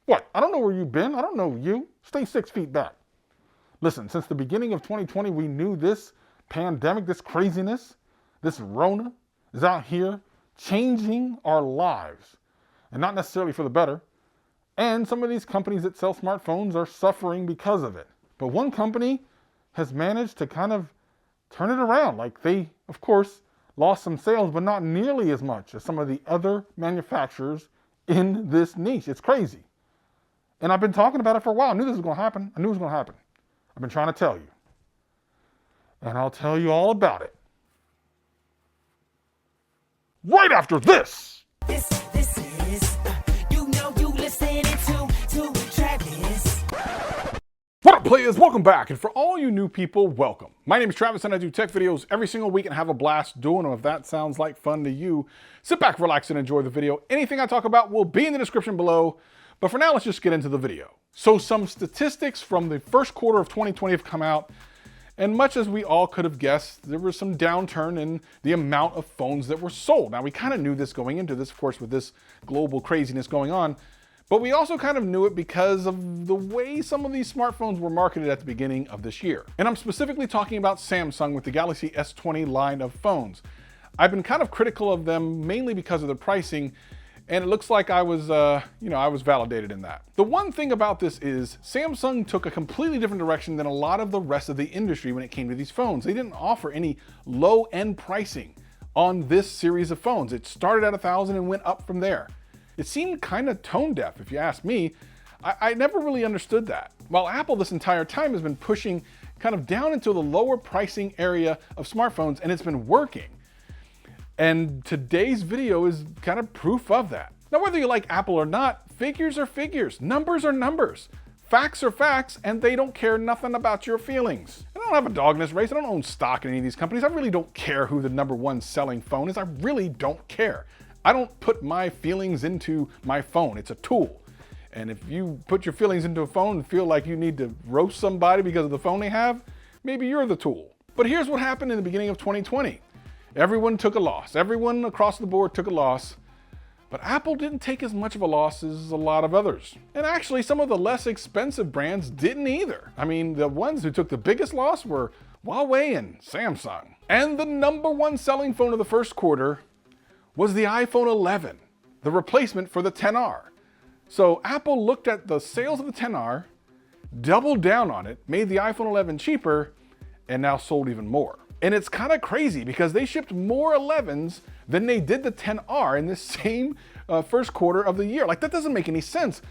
What? I don't know where you've been. I don't know you. Stay 6 feet back. Listen, since the beginning of 2020, we knew this pandemic, this craziness, this Rona is out here changing our lives, and not necessarily for the better. And some of these companies that sell smartphones are suffering because of it. But one company has managed to kind of turn it around. Like, they, of course, lost some sales, but not nearly as much as some of the other manufacturers in this niche. It's crazy. And I've been talking about it for a while. I knew this was going to happen. I knew it was going to happen. I've been trying to tell you. And I'll tell you all about it right after this. This is, you listening to Travis. What up, players? Welcome back. And for all you new people, welcome. My name is Travis and I do tech videos every single week and have a blast doing them. If that sounds like fun to you, sit back, relax, and enjoy the video. Anything I talk about will be in the description below. But for now, let's just get into the video. So some statistics from the first quarter of 2020 have come out. And much as we all could have guessed, there was some downturn in the amount of phones that were sold. Now, we kind of knew this going into this, of course, with this global craziness going on. But we also kind of knew it because of the way some of these smartphones were marketed at the beginning of this year. And I'm specifically talking about Samsung with the Galaxy S20 line of phones. I've been kind of critical of them mainly because of the pricing, and it looks like I was validated in that. The one thing about this is Samsung took a completely different direction than a lot of the rest of the industry when it came to these phones. They didn't offer any low-end pricing on this series of phones. It started at $1,000 and went up from there. It seemed kind of tone deaf, if you ask me. I never really understood that. While Apple this entire time has been pushing kind of down into the lower pricing area of smartphones, and it's been working. And today's video is kind of proof of that. Now, whether you like Apple or not, figures are figures, numbers are numbers, facts are facts, and they don't care nothing about your feelings. I don't have a dog in this race. I don't own stock in any of these companies. I really don't care who the #1 selling phone is. I really don't care. I don't put my feelings into my phone. It's a tool. And if you put your feelings into a phone and feel like you need to roast somebody because of the phone they have, maybe you're the tool. But here's what happened in the beginning of 2020. Everyone took a loss. Everyone across the board took a loss. But Apple didn't take as much of a loss as a lot of others. And actually, some of the less expensive brands didn't either. I mean, the ones who took the biggest loss were Huawei and Samsung. And the #1 selling phone of the first quarter was the iPhone 11, the replacement for the XR. So Apple looked at the sales of the XR, doubled down on it, made the iPhone 11 cheaper, and now sold even more. And it's kind of crazy because they shipped more 11s than they did the XR in the same first quarter of the year. Like, that doesn't make any sense.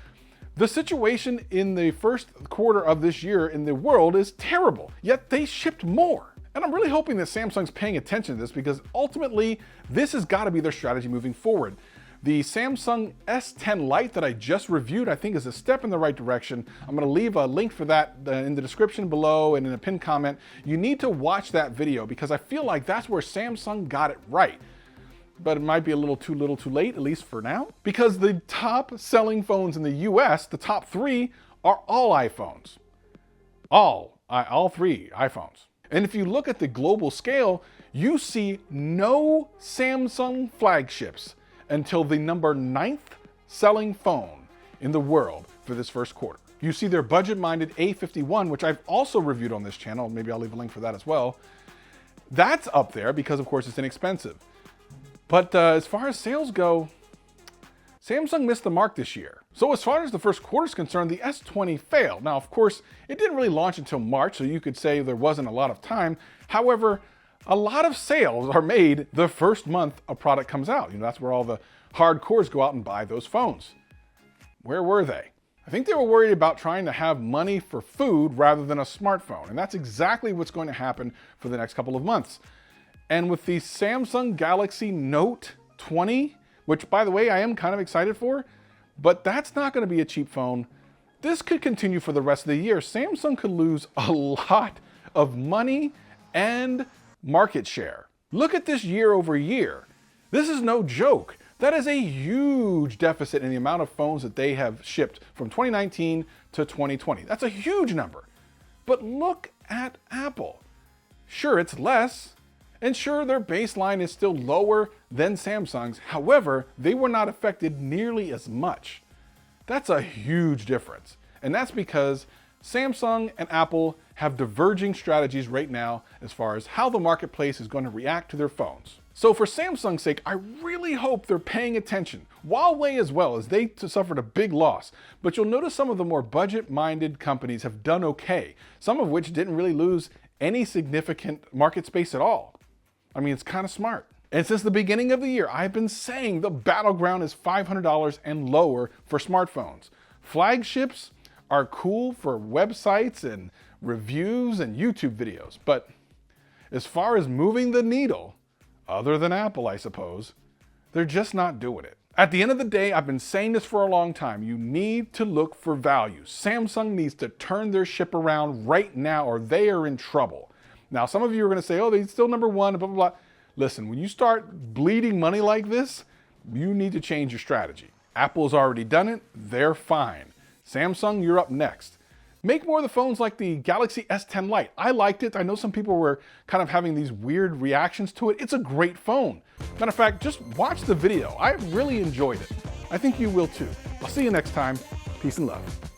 The situation in the first quarter of this year in the world is terrible, yet they shipped more. And I'm really hoping that Samsung's paying attention to this because ultimately this has got to be their strategy moving forward. The Samsung S10 Lite that I just reviewed, I think, is a step in the right direction. I'm going to leave a link for that in the description below and in a pinned comment. You need to watch that video because I feel like that's where Samsung got it right. But it might be a little too late, at least for now, because the top selling phones in the US, the top 3, are all iPhones. All 3 iPhones. And if you look at the global scale, you see no Samsung flagships until the #9th selling phone in the world for this first quarter. You see their budget-minded A51, which I've also reviewed on this channel. Maybe I'll leave a link for that as well. That's up there because, of course, it's inexpensive. But as far as sales go, Samsung missed the mark this year. So as far as the first quarter is concerned, the S20 failed. Now, of course, it didn't really launch until March, so you could say there wasn't a lot of time. However, a lot of sales are made the first month a product comes out. That's where all the hardcores go out and buy those phones. Where were they? I think they were worried about trying to have money for food rather than a smartphone. And that's exactly what's going to happen for the next couple of months. And with the Samsung Galaxy Note 20, which, by the way, I am kind of excited for, but that's not going to be a cheap phone. This could continue for the rest of the year. Samsung could lose a lot of money and market share. Look at this year over year. This is no joke. That is a huge deficit in the amount of phones that they have shipped from 2019 to 2020. That's a huge number. But look at Apple. Sure, it's less, and sure, their baseline is still lower than Samsung's. However, they were not affected nearly as much. That's a huge difference. And that's because Samsung and Apple have diverging strategies right now as far as how the marketplace is going to react to their phones. So for Samsung's sake, I really hope they're paying attention. Huawei as well, as they suffered a big loss. But you'll notice some of the more budget-minded companies have done okay, some of which didn't really lose any significant market space at all. I mean, it's kind of smart. And since the beginning of the year, I've been saying the battleground is $500 and lower for smartphones. Flagships are cool for websites and reviews and YouTube videos, but as far as moving the needle, other than Apple, I suppose, they're just not doing it. At the end of the day, I've been saying this for a long time. You need to look for value. Samsung needs to turn their ship around right now or they are in trouble. Now, some of you are going to say, oh, they're still number one, blah, blah, blah. Listen, when you start bleeding money like this, you need to change your strategy. Apple's already done it. They're fine. Samsung, you're up next. Make more of the phones like the Galaxy S10 Lite. I liked it. I know some people were kind of having these weird reactions to it. It's a great phone. Matter of fact, just watch the video. I really enjoyed it. I think you will too. I'll see you next time. Peace and love.